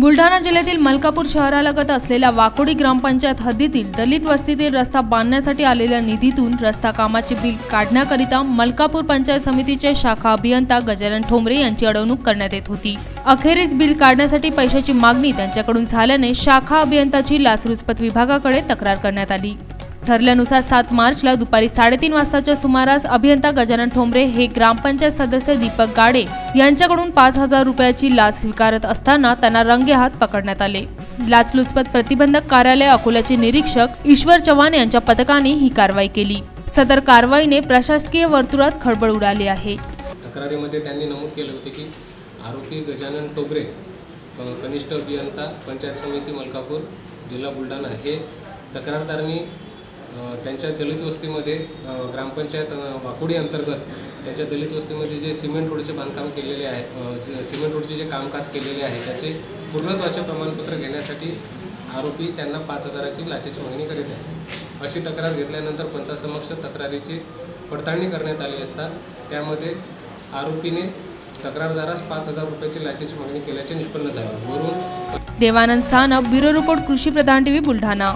बुलढाणा जिल्ह्यातील मलकापूर शहरालगत असलेल्या वाकोडी ग्रामपंचायत हद्दीतील दलित वस्तीतील रस्ता बांधण्यासाठी आलेल्या निधीतून रस्ता कामाचे बिल काढण्याकरिता मलकापूर पंचायत समितीचे शाखा अभियंता गजानन ठोंबरे यांची अडवणूक करण्यात येत होती। अखेरीस बिल काढण्यासाठी पैशाची मागणी त्यांच्याकडून झाल्याने शाखा अभियंताची लाचलुचपत विभागाकडे तक्रार करण्यात आली। ठरल्यानुसार 7 मार्चला दुपारी 3:30 वाजताच्या सुमारास अभियंता गजानन ठोंबरे हे ग्रामपंचायत सदस्य दीपक गाडे यांच्याकडून 5,000 रुपयाची लाच स्वीकारत असताना त्यांना रंगेहात पकडण्यात आले। लाचलुचपत प्रतिबंधक कार्यालय अकोल्याचे निरीक्षक ईश्वर चव्हाण यांच्या पथकाने ही कारवाई केली। सदर कारवाईने प्रशासकीय वर्तुळात खळबळ उडाली आहे। तक्रारीमध्ये त्यांनी नमूद केले होते की आरोपी गजानन ठोंबरे कनिष्ठ अभियंता पंचायत समिती मलकापूर जिल्हा बुलढाणा हे तक्रारदारांनी त्यांच्या दलित वस्तीमध्ये ग्रामपंचायत वाकोडी अंतर्गत त्यांच्या दलित वस्तीमध्ये जे सिमेंट रोडचे बांधकाम केलेले आहे, सिमेंट रोडचे जे कामकाज केलेले आहे त्याचे पूर्णत्वाचे प्रमाणपत्र घेण्यासाठी आरोपी त्यांना 5,000ची लाचेची मागणी करीत आहे। अशी तक्रार घेतल्यानंतर पंचासमक्ष तक्रारीची पडताळणी करण्यात आली असता त्यामध्ये आरोपीने तक्रारदारास 5,000 रुपयाची लाचेची मागणी केल्याचे निष्पन्न झाले। वरून देवानंद सानप, ब्युरो रिपोर्ट, कृषी प्रधान टीव्ही बुलढाणा।